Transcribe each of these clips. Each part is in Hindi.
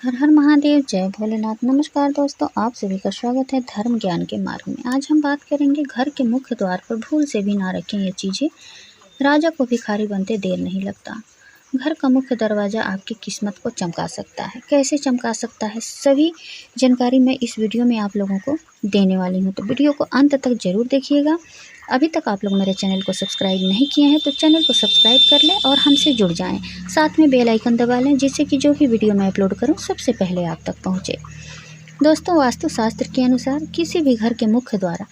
हर हर महादेव, जय भोलेनाथ। नमस्कार दोस्तों, आप सभी का स्वागत है धर्म ज्ञान के मार्ग में। आज हम बात करेंगे घर के मुख्य द्वार पर भूल से भी ना रखें ये चीज़ें, राजा को भिखारी बनते देर नहीं लगता। घर का मुख्य दरवाज़ा आपकी किस्मत को चमका सकता है। कैसे चमका सकता है, सभी जानकारी मैं इस वीडियो में आप लोगों को देने वाली हूँ, तो वीडियो को अंत तक जरूर देखिएगा। अभी तक आप लोग मेरे चैनल को सब्सक्राइब नहीं किए हैं तो चैनल को सब्सक्राइब कर लें और हमसे जुड़ जाएं। साथ में बेल आइकन दबा लें जिससे कि जो भी वीडियो मैं अपलोड करूं सबसे पहले आप तक पहुंचे। दोस्तों, वास्तुशास्त्र के अनुसार किसी भी घर के मुख्य द्वार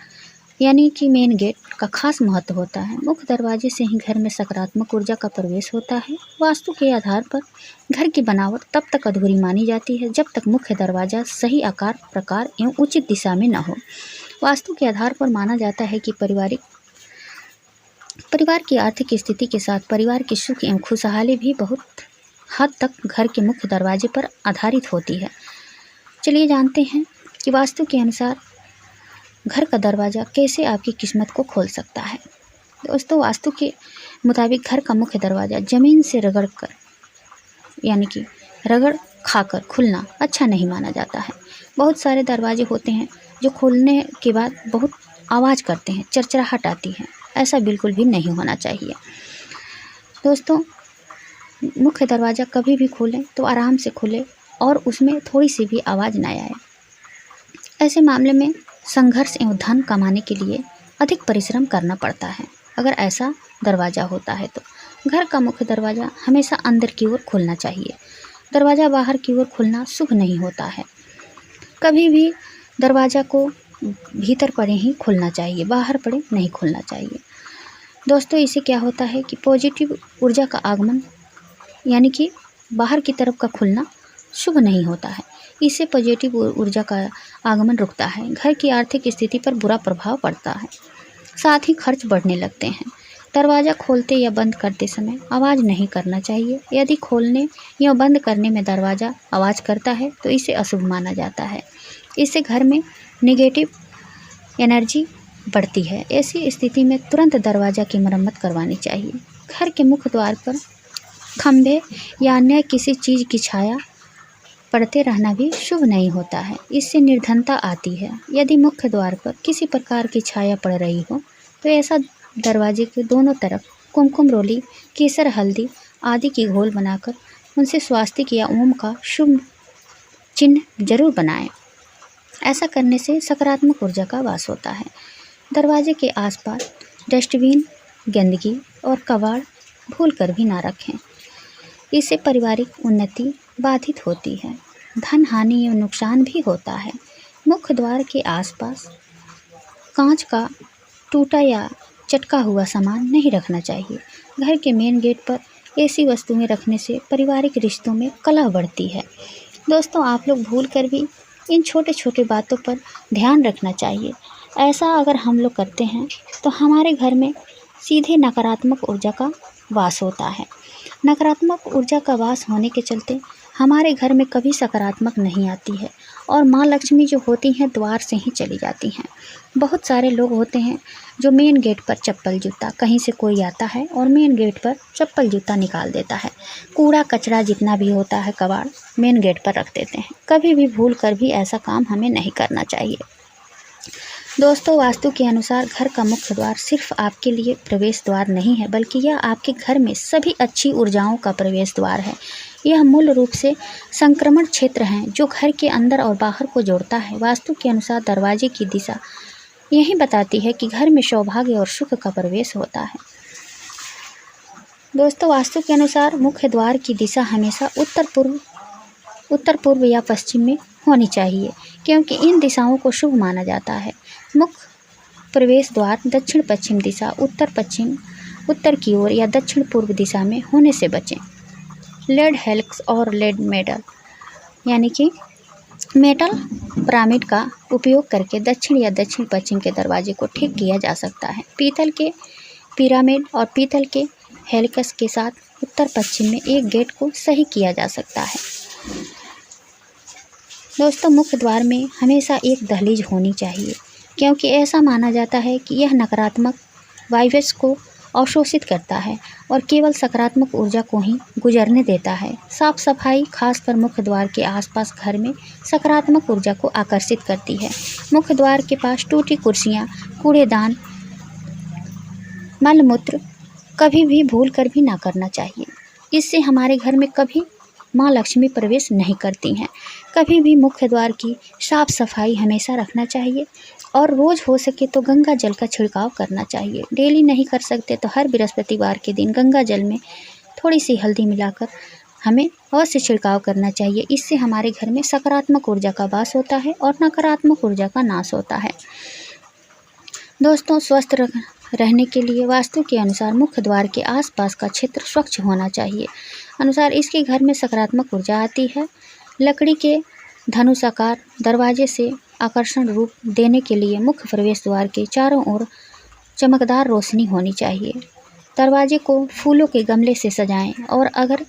यानी कि मेन गेट का खास महत्व होता है। मुख्य दरवाजे से ही घर में सकारात्मक ऊर्जा का प्रवेश होता है। वास्तु के आधार पर घर की बनावट तब तक अधूरी मानी जाती है जब तक मुख्य दरवाजा सही आकार, प्रकार एवं उचित दिशा में न हो। वास्तु के आधार पर माना जाता है कि परिवार की आर्थिक स्थिति के साथ परिवार की सुख एवं खुशहाली भी बहुत हद तक घर के मुख्य दरवाजे पर आधारित होती है। चलिए जानते हैं कि वास्तु के अनुसार घर का दरवाज़ा कैसे आपकी किस्मत को खोल सकता है। दोस्तों, वास्तु के मुताबिक घर का मुख्य दरवाज़ा ज़मीन से रगड़ कर यानी कि रगड़ खाकर खुलना अच्छा नहीं माना जाता है। बहुत सारे दरवाजे होते हैं जो खोलने के बाद बहुत आवाज़ करते हैं, चरचराहट आती है। ऐसा बिल्कुल भी नहीं होना चाहिए। दोस्तों, मुख्य दरवाज़ा कभी भी खोलें तो आराम से खोलें और उसमें थोड़ी सी भी आवाज़ ना आए। ऐसे मामले में संघर्ष एवं धन कमाने के लिए अधिक परिश्रम करना पड़ता है। अगर ऐसा दरवाज़ा होता है तो घर का मुख्य दरवाज़ा हमेशा अंदर की ओर खुलना चाहिए। दरवाज़ा बाहर की ओर खुलना शुभ नहीं होता है। कभी भी दरवाज़ा को भीतर पड़े ही खुलना चाहिए, बाहर पड़े नहीं खुलना चाहिए। दोस्तों, इससे क्या होता है कि पॉजिटिव ऊर्जा का आगमन यानी कि बाहर की तरफ का खुलना शुभ नहीं होता है। इससे पॉजिटिव ऊर्जा का आगमन रुकता है, घर की आर्थिक स्थिति पर बुरा प्रभाव पड़ता है, साथ ही खर्च बढ़ने लगते हैं। दरवाज़ा खोलते या बंद करते समय आवाज़ नहीं करना चाहिए। यदि खोलने या बंद करने में दरवाज़ा आवाज़ करता है तो इसे अशुभ माना जाता है। इससे घर में नेगेटिव एनर्जी बढ़ती है। ऐसी स्थिति में तुरंत दरवाज़ा की मरम्मत करवानी चाहिए। घर के मुख्य द्वार पर खंभे या अन्य किसी चीज़ की छाया पड़ते रहना भी शुभ नहीं होता है। इससे निर्धनता आती है। यदि मुख्य द्वार पर किसी प्रकार की छाया पड़ रही हो तो ऐसा दरवाजे के दोनों तरफ कुमकुम रोली, केसर, हल्दी आदि की घोल बनाकर उनसे स्वास्तिक या ओम का शुभ चिन्ह जरूर बनाएं। ऐसा करने से सकारात्मक ऊर्जा का वास होता है। दरवाजे के आसपास डस्टबिन, गंदगी और कबाड़ भूलकर भी ना रखें। इससे पारिवारिक उन्नति बाधित होती है, धन हानि एवं नुकसान भी होता है। मुख्य द्वार के आसपास कांच का टूटा या चटका हुआ सामान नहीं रखना चाहिए। घर के मेन गेट पर ऐसी वस्तुएं रखने से पारिवारिक रिश्तों में कलह बढ़ती है। दोस्तों, आप लोग भूल कर भी इन छोटे छोटे बातों पर ध्यान रखना चाहिए। ऐसा अगर हम लोग करते हैं तो हमारे घर में सीधे नकारात्मक ऊर्जा का वास होता है। नकारात्मक ऊर्जा का वास होने के चलते हमारे घर में कभी सकारात्मक नहीं आती है और माँ लक्ष्मी जो होती हैं द्वार से ही चली जाती हैं। बहुत सारे लोग होते हैं जो मेन गेट पर चप्पल जूता, कहीं से कोई आता है और मेन गेट पर चप्पल जूता निकाल देता है। कूड़ा कचरा जितना भी होता है कबाड़ मेन गेट पर रख देते हैं। कभी भी भूल कर भी ऐसा काम हमें नहीं करना चाहिए। दोस्तों, वास्तु के अनुसार घर का मुख्य द्वार सिर्फ आपके लिए प्रवेश द्वार नहीं है, बल्कि यह आपके घर में सभी अच्छी ऊर्जाओं का प्रवेश द्वार है। यह मूल रूप से संक्रमण क्षेत्र है जो घर के अंदर और बाहर को जोड़ता है। वास्तु के अनुसार दरवाजे की दिशा यही बताती है कि घर में सौभाग्य और सुख का प्रवेश होता है। दोस्तों, वास्तु के अनुसार मुख्य द्वार की दिशा हमेशा उत्तर पूर्व या पश्चिम में होनी चाहिए, क्योंकि इन दिशाओं को शुभ माना जाता है। मुख्य प्रवेश द्वार दक्षिण पश्चिम दिशा, उत्तर की ओर या दक्षिण पूर्व दिशा में होने से बचें। लेड हेलिक्स और लेड मेटल यानी कि मेटल पिरामिड का उपयोग करके दक्षिण या दक्षिण पश्चिम के दरवाजे को ठीक किया जा सकता है। पीतल के पिरामिड और पीतल के हेलिक्स के साथ उत्तर पश्चिम में एक गेट को सही किया जा सकता है। दोस्तों, मुख्य द्वार में हमेशा एक दहलीज होनी चाहिए, क्योंकि ऐसा माना जाता है कि यह नकारात्मक वाइब्स को अवशोषित करता है और केवल सकारात्मक ऊर्जा को ही गुजरने देता है। साफ सफाई खासकर मुख्य द्वार के आसपास घर में सकारात्मक ऊर्जा को आकर्षित करती है। मुख्य द्वार के पास टूटी कुर्सियाँ, कूड़ेदान, मलमूत्र कभी भी भूल कर भी ना करना चाहिए। इससे हमारे घर में कभी माँ लक्ष्मी प्रवेश नहीं करती हैं। कभी भी मुख्य द्वार की साफ सफाई हमेशा रखना चाहिए और रोज़ हो सके तो गंगा जल का छिड़काव करना चाहिए। डेली नहीं कर सकते तो हर बृहस्पतिवार के दिन गंगा जल में थोड़ी सी हल्दी मिलाकर हमें अवश्य छिड़काव करना चाहिए। इससे हमारे घर में सकारात्मक ऊर्जा का वास होता है और नकारात्मक ऊर्जा का नाश होता है। दोस्तों, स्वस्थ रहने के लिए वास्तु के अनुसार मुख्य द्वार के आसपास का क्षेत्र स्वच्छ होना चाहिए। अनुसार इसके घर में सकारात्मक ऊर्जा आती है। लकड़ी के धनुषाकार दरवाजे से आकर्षण रूप देने के लिए मुख्य प्रवेश द्वार के चारों ओर चमकदार रोशनी होनी चाहिए। दरवाजे को फूलों के गमले से सजाएं और अगर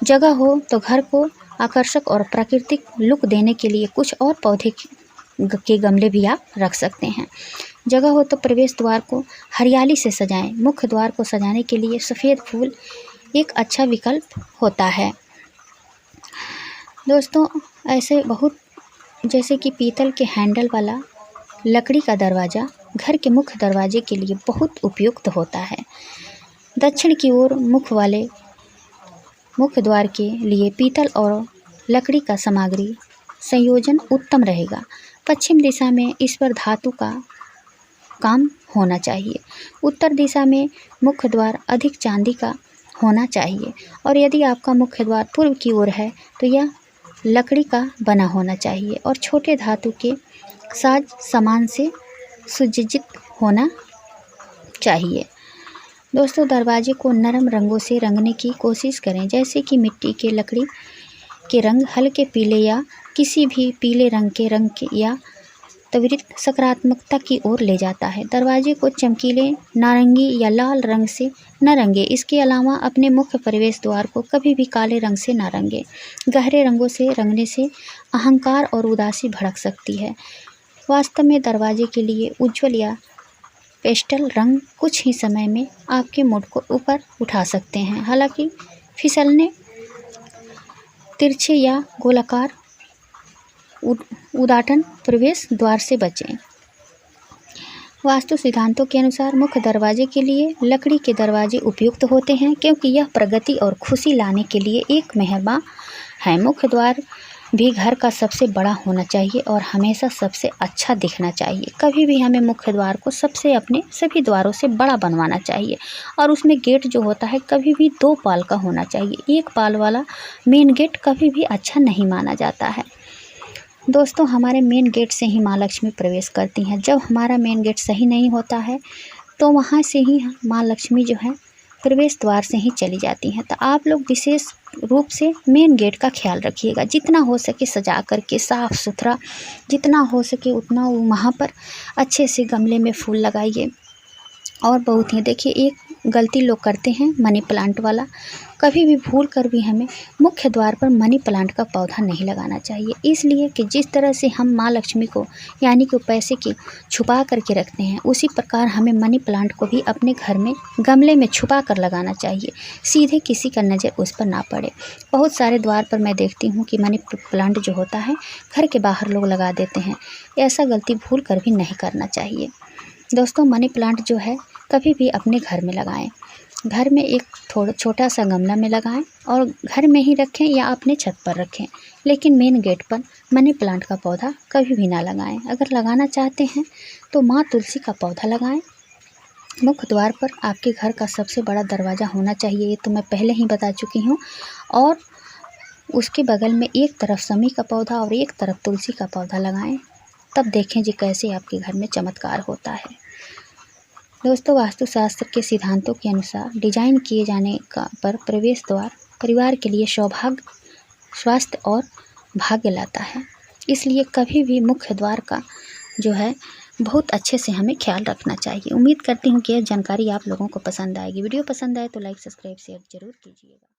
जगह हो तो घर को आकर्षक और प्राकृतिक लुक देने के लिए कुछ और पौधे के गमले भी आप रख सकते हैं। जगह हो तो प्रवेश द्वार को हरियाली से सजाएं। मुख्य द्वार को सजाने के लिए सफ़ेद फूल एक अच्छा विकल्प होता है। दोस्तों, ऐसे बहुत जैसे कि पीतल के हैंडल वाला लकड़ी का दरवाज़ा घर के मुख्य दरवाजे के लिए बहुत उपयुक्त होता है। दक्षिण की ओर मुख वाले मुख्य द्वार के लिए पीतल और लकड़ी का सामग्री संयोजन उत्तम रहेगा। पश्चिम दिशा में इस पर धातु का काम होना चाहिए। उत्तर दिशा में मुख्य द्वार अधिक चांदी का होना चाहिए और यदि आपका मुख्य द्वार पूर्व की ओर है तो यह लकड़ी का बना होना चाहिए और छोटे धातु के साज सामान से सुसज्जित होना चाहिए। दोस्तों, दरवाजे को नरम रंगों से रंगने की कोशिश करें, जैसे कि मिट्टी के लकड़ी के रंग हल्के पीले या किसी भी पीले रंग के या त्वरित सकारात्मकता की ओर ले जाता है। दरवाजे को चमकीले नारंगी या लाल रंग से न रंगे। इसके अलावा अपने मुख्य प्रवेश द्वार को कभी भी काले रंग से न रंगे। गहरे रंगों से रंगने से अहंकार और उदासी भड़क सकती है। वास्तव में दरवाजे के लिए उज्ज्वल या पेस्टल रंग कुछ ही समय में आपके मूड को ऊपर उठा सकते हैं। हालांकि फिसलने, तिरछे या गोलाकार उद्घाटन प्रवेश द्वार से बचें। वास्तु सिद्धांतों के अनुसार मुख्य दरवाजे के लिए लकड़ी के दरवाजे उपयुक्त होते हैं क्योंकि यह प्रगति और खुशी लाने के लिए एक मेहरबान है। मुख्य द्वार भी घर का सबसे बड़ा होना चाहिए और हमेशा सबसे अच्छा दिखना चाहिए। कभी भी हमें मुख्य द्वार को अपने सभी द्वारों से बड़ा बनवाना चाहिए और उसमें गेट जो होता है कभी भी 2 पाल का होना चाहिए। 1 पाल वाला मेन गेट कभी भी अच्छा नहीं माना जाता है। दोस्तों, हमारे मेन गेट से ही माँ लक्ष्मी प्रवेश करती हैं। जब हमारा मेन गेट सही नहीं होता है तो वहाँ से ही माँ लक्ष्मी जो है प्रवेश द्वार से ही चली जाती हैं। तो आप लोग विशेष रूप से मेन गेट का ख्याल रखिएगा। जितना हो सके सजा करके साफ़ सुथरा, जितना हो सके उतना वहाँ पर अच्छे से गमले में फूल लगाइए। और बहुत ही देखिए, एक गलती लोग करते हैं मनी प्लांट वाला। कभी भी भूल कर भी हमें मुख्य द्वार पर मनी प्लांट का पौधा नहीं लगाना चाहिए, इसलिए कि जिस तरह से हम माँ लक्ष्मी को यानी कि पैसे की छुपा करके रखते हैं, उसी प्रकार हमें मनी प्लांट को भी अपने घर में गमले में छुपा कर लगाना चाहिए, सीधे किसी का नज़र उस पर ना पड़े। बहुत सारे द्वार पर मैं देखती हूँ कि मनी प्लांट जो होता है घर के बाहर लोग लगा देते हैं। ऐसा गलती भूल कर भी नहीं करना चाहिए। दोस्तों, मनी प्लांट जो है कभी भी अपने घर में लगाएं। घर में एक छोटा सा गमला में लगाएं और घर में ही रखें या अपने छत पर रखें, लेकिन मेन गेट पर मनी प्लांट का पौधा कभी भी ना लगाएं। अगर लगाना चाहते हैं तो माँ तुलसी का पौधा लगाएं। मुख्य द्वार पर आपके घर का सबसे बड़ा दरवाज़ा होना चाहिए, ये तो मैं पहले ही बता चुकी हूँ। और उसके बगल में एक तरफ शमी का पौधा और एक तरफ तुलसी का पौधा लगाएं, तब देखें जी कैसे आपके घर में चमत्कार होता है। दोस्तों, वास्तुशास्त्र के सिद्धांतों के अनुसार डिजाइन किए जाने पर प्रवेश द्वार परिवार के लिए सौभाग्य, स्वास्थ्य और भाग्य लाता है। इसलिए कभी भी मुख्य द्वार का जो है बहुत अच्छे से हमें ख्याल रखना चाहिए। उम्मीद करती हूँ कि यह जानकारी आप लोगों को पसंद आएगी। वीडियो पसंद आए तो लाइक, सब्सक्राइब, शेयर जरूर कीजिएगा।